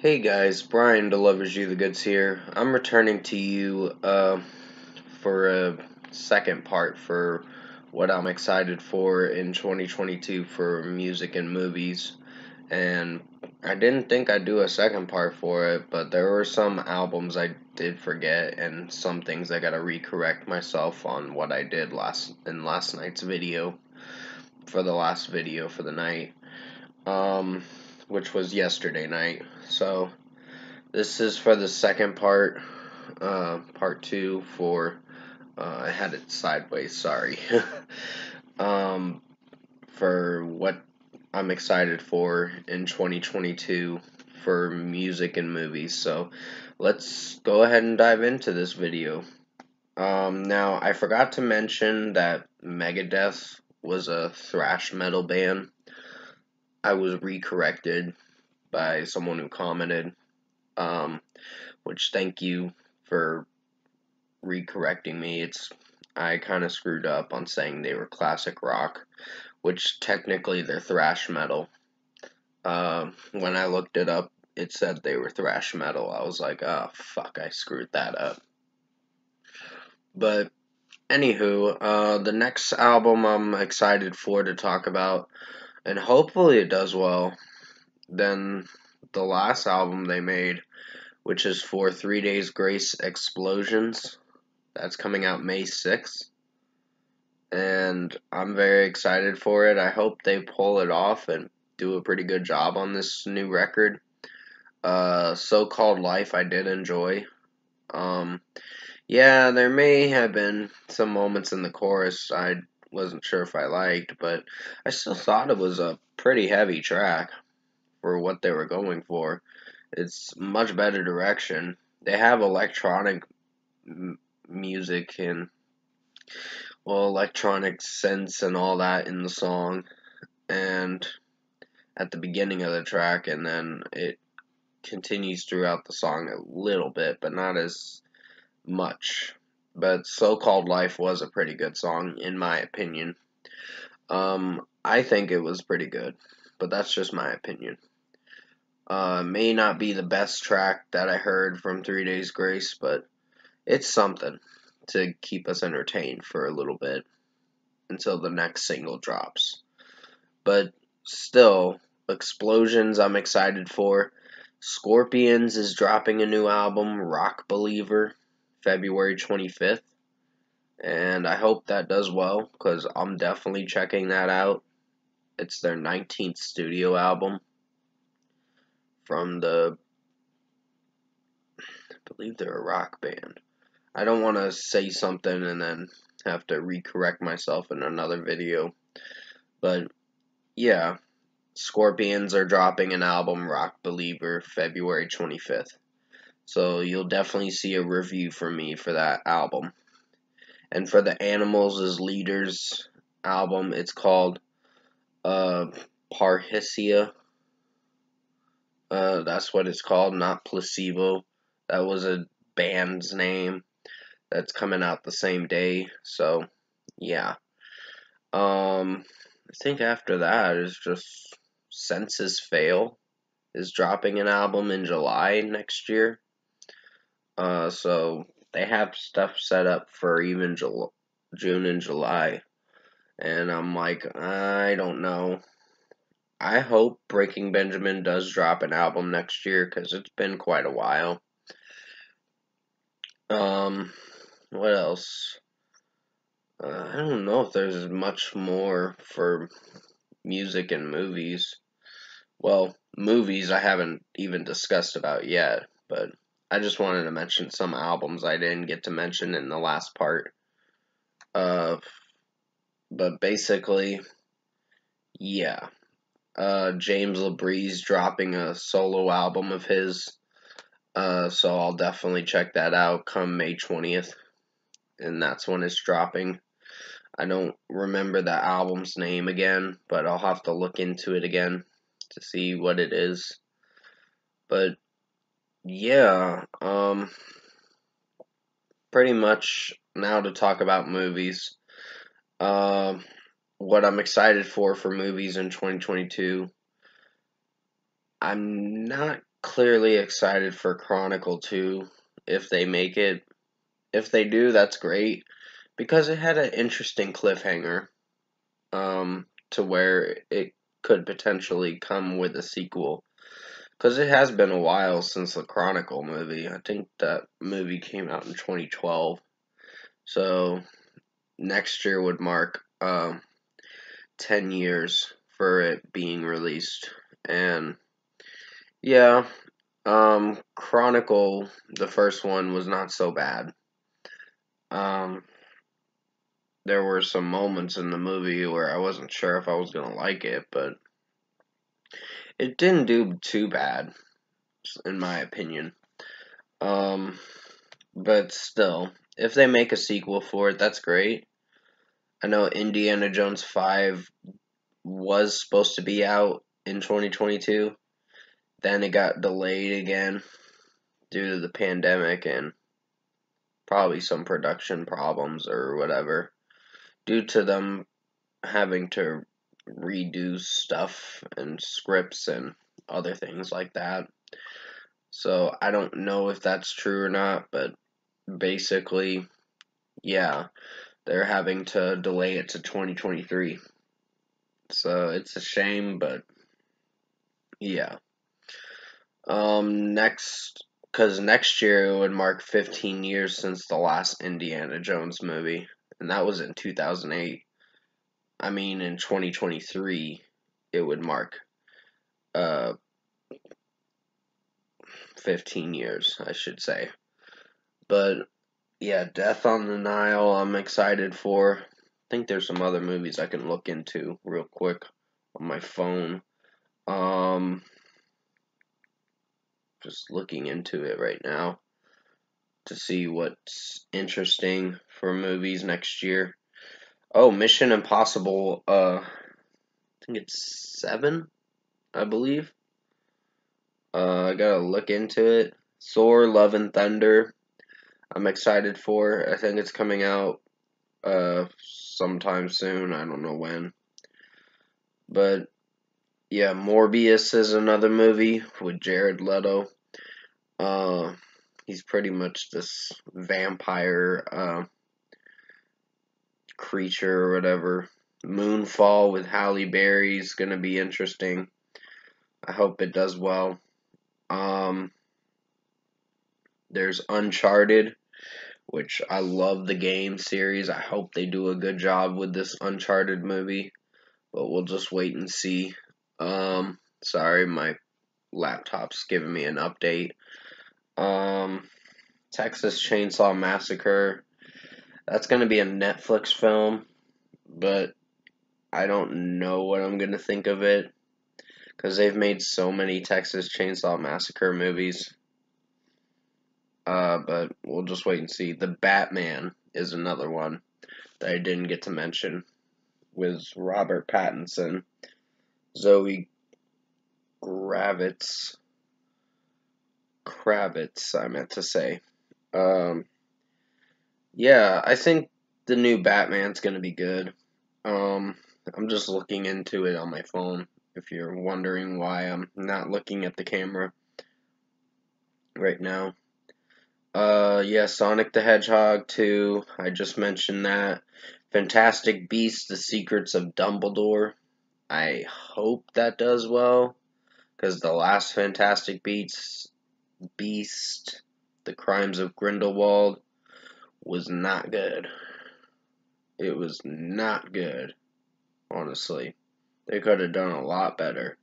Hey guys, Brian delivers you the goods here. I'm returning to you for a second part for what I'm excited for in 2022 for music and movies. And I didn't think I'd do a second part for it, but there were some albums I did forget and some things I gotta recorrect myself on what I did in last night's video for the last video for the night. Which was yesterday night. So this is for the second part, part two for, I had it sideways, sorry. um, for what I'm excited for in 2022 for music and movies. So let's go ahead and dive into this video. Now, I forgot to mention that Megadeth was a thrash metal band. I was recorrected by someone who commented. Which thank you for recorrecting me. I kind of screwed up on saying they were classic rock, which technically they're thrash metal. When I looked it up, it said they were thrash metal. I was like, oh fuck, I screwed that up. But anywho, the next album I'm excited for to talk about, and hopefully it does well, than the last album they made, which is for 3 Days Grace Explosions. That's coming out May 6th. And I'm very excited for it. I hope they pull it off and do a pretty good job on this new record. So-Called Life I did enjoy. Yeah, there may have been some moments in the chorus I wasn't sure if I liked, but I still thought it was a pretty heavy track for what they were going for. It's much better direction. They have electronic music and electronic synths and all that in the song, and at the beginning of the track, and then it continues throughout the song a little bit, but not as much. But So-Called Life was a pretty good song, in my opinion. I think it was pretty good, but that's just my opinion. May not be the best track that I heard from 3 Days Grace, but it's something to keep us entertained for a little bit until the next single drops. But still, Explosions I'm excited for. Scorpions is dropping a new album, Rock Believer, February 25th. And I hope that does well, because I'm definitely checking that out. It's their 19th studio album from I believe they're a rock band. I don't want to say something and then have to recorrect myself in another video. But yeah, Scorpions are dropping an album, Rock Believer, February 25th. So you'll definitely see a review from me for that album. And for the Animals as Leaders album, it's called Parrhesia. That's what it's called, not Placebo. That was a band's name that's coming out the same day. So, yeah. I think after that is just Census Fail is dropping an album in July next year. So they have stuff set up for even June and July. And I'm like, I don't know. I hope Breaking Benjamin does drop an album next year, because it's been quite a while. What else? I don't know if there's much more for music and movies. Well, movies I haven't even discussed about yet, but I just wanted to mention some albums I didn't get to mention in the last part. But basically, yeah. James LaBrie's dropping a solo album of his, so I'll definitely check that out come May 20th, and that's when it's dropping. I don't remember the album's name again, but I'll have to look into it again to see what it is. But yeah, pretty much now to talk about movies. What I'm excited for movies in 2022. I'm not clearly excited for Chronicle 2 if they make it. If they do, that's great because it had an interesting cliffhanger to where it could potentially come with a sequel. Because it has been a while since the Chronicle movie. I think that movie came out in 2012. So next year would mark 10 years for it being released. And yeah, Chronicle, the first one, was not so bad. There were some moments in the movie where I wasn't sure if I was going to like it, but it didn't do too bad, in my opinion. But still, if they make a sequel for it, that's great. I know Indiana Jones 5 was supposed to be out in 2022. Then it got delayed again due to the pandemic and probably some production problems or whatever. Due to them having to redo stuff and scripts and other things like that. So I don't know if that's true or not, but basically, yeah, they're having to delay it to 2023. So it's a shame, but yeah. Because next year it would mark 15 years since the last Indiana Jones movie, and that was in 2008. I mean, in 2023, it would mark uh 15 years, I should say. But yeah, Death on the Nile, I'm excited for. I think there's some other movies I can look into real quick on my phone. Just looking into it right now to see what's interesting for movies next year. Oh, Mission Impossible, I think it's 7, I believe. I gotta look into it. Thor, Love and Thunder, I'm excited for. I think it's coming out sometime soon. I don't know when. But yeah, Morbius is another movie with Jared Leto. He's pretty much this vampire creature or whatever. Moonfall with Halle Berry is gonna be interesting. I hope it does well. There's Uncharted, which I love the game series. I hope they do a good job with this Uncharted movie, but we'll just wait and see. Sorry, my laptop's giving me an update. Texas Chainsaw Massacre. That's gonna be a Netflix film, but I don't know what I'm gonna think of it because they've made so many Texas Chainsaw Massacre movies. But we'll just wait and see. The Batman is another one that I didn't get to mention with Robert Pattinson, Zoe Kravitz, I meant to say. Yeah, I think the new Batman's gonna be good. I'm just looking into it on my phone. If you're wondering why I'm not looking at the camera right now. Yeah, Sonic the Hedgehog 2, I just mentioned that. Fantastic Beasts, The Secrets of Dumbledore. I hope that does well, because the last Fantastic Beast, The Crimes of Grindelwald, was not good. It was not good, honestly. They could have done a lot better.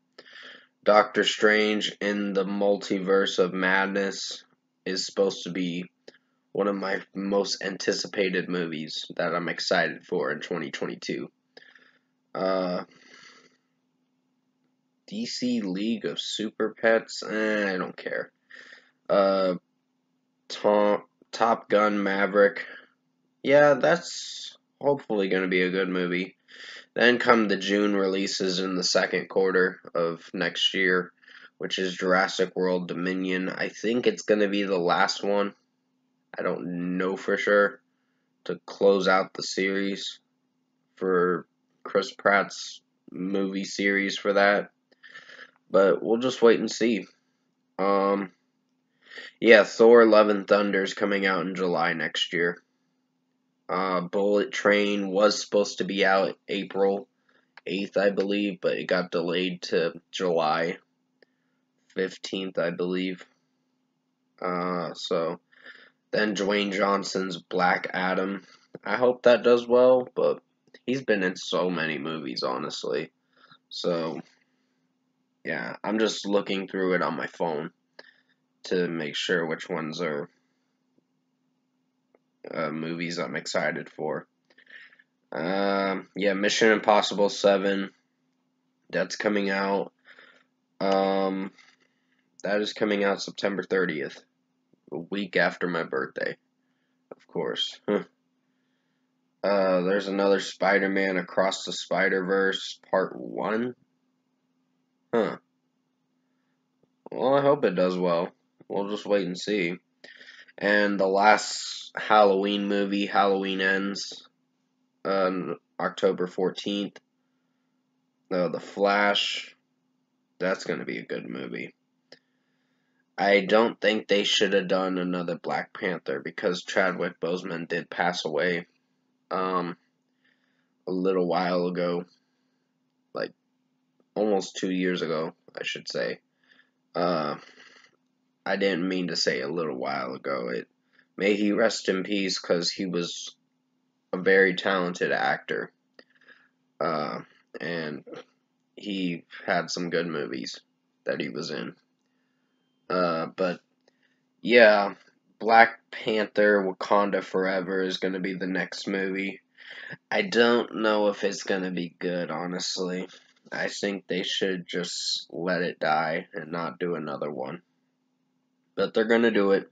Doctor Strange in the Multiverse of Madness is supposed to be one of my most anticipated movies that I'm excited for in 2022. DC League of Super Pets, I don't care. Top Gun Maverick, yeah, that's hopefully going to be a good movie. Then come the June releases in the second quarter of next year, which is Jurassic World Dominion. I think it's going to be the last one. I don't know for sure. To close out the series for Chris Pratt's movie series for that. But we'll just wait and see. Yeah, Thor: Love and Thunder is coming out in July next year. Bullet Train was supposed to be out April 8th, I believe, but it got delayed to July 15th, I believe. So then Dwayne Johnson's Black Adam. I hope that does well, but he's been in so many movies, honestly. So, yeah, I'm just looking through it on my phone to make sure which ones are movies I'm excited for. Yeah, Mission Impossible 7, that's coming out. That is coming out September 30th, a week after my birthday, of course. There's another Spider-Man Across the Spider-Verse Part 1. Huh. Well, I hope it does well. We'll just wait and see. And the last Halloween movie, Halloween Ends, on October 14th. The Flash, that's going to be a good movie. I don't think they should have done another Black Panther because Chadwick Boseman did pass away a little while ago, like almost 2 years ago, I should say. I didn't mean to say a little while ago. May he rest in peace because he was a very talented actor, and he had some good movies that he was in. But yeah, Black Panther Wakanda Forever is going to be the next movie. I don't know if it's going to be good, honestly. I think they should just let it die and not do another one. But they're going to do it.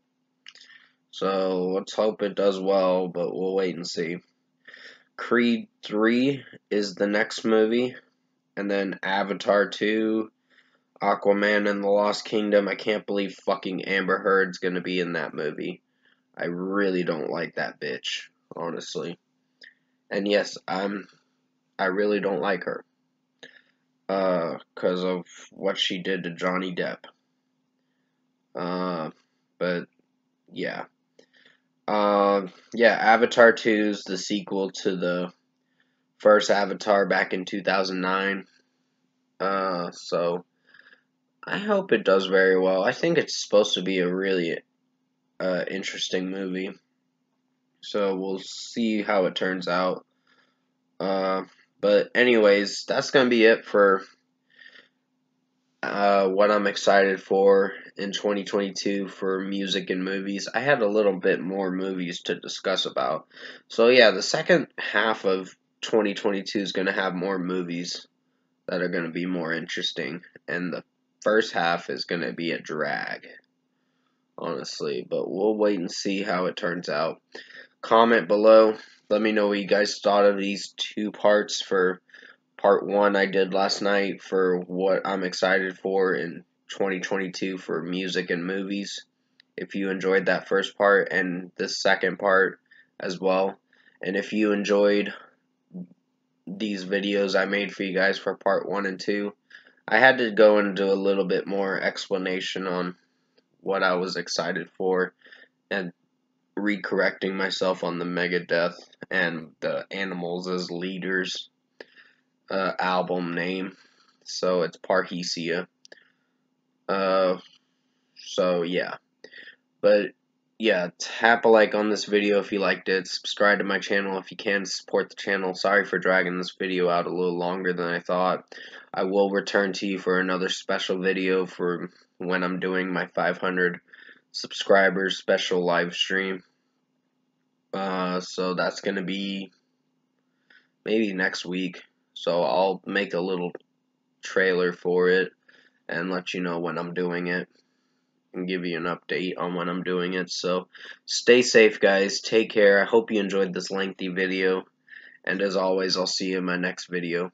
So let's hope it does well, but we'll wait and see. Creed 3 is the next movie. And then Avatar 2, Aquaman and the Lost Kingdom. I can't believe fucking Amber Heard's going to be in that movie. I really don't like that bitch, honestly. And yes, I really don't like her. Because of what she did to Johnny Depp. But, yeah. Yeah, Avatar 2 is the sequel to the first Avatar back in 2009. So, I hope it does very well. I think it's supposed to be a really interesting movie. So, we'll see how it turns out. But anyways, that's going to be it for what I'm excited for in 2022 for music and movies. I had a little bit more movies to discuss about. So yeah, the second half of 2022 is going to have more movies that are going to be more interesting. And the first half is going to be a drag, honestly. But we'll wait and see how it turns out. Comment below. Let me know what you guys thought of these two parts for Part 1 I did last night for what I'm excited for in 2022 for music and movies. If you enjoyed that first part and the second part as well. And if you enjoyed these videos I made for you guys for Part 1 and 2, I had to go into a little bit more explanation on what I was excited for and recorrecting myself on the Megadeth and the Animals as Leaders album name. So it's Parhesia. So yeah. But yeah, tap a like on this video if you liked it. Subscribe to my channel if you can. Support the channel. Sorry for dragging this video out a little longer than I thought. I will return to you for another special video for when I'm doing my 500 subscribers special live stream. So that's going to be maybe next week. So I'll make a little trailer for it and let you know when I'm doing it and give you an update on when I'm doing it. So stay safe, guys. Take care. I hope you enjoyed this lengthy video. And as always, I'll see you in my next video.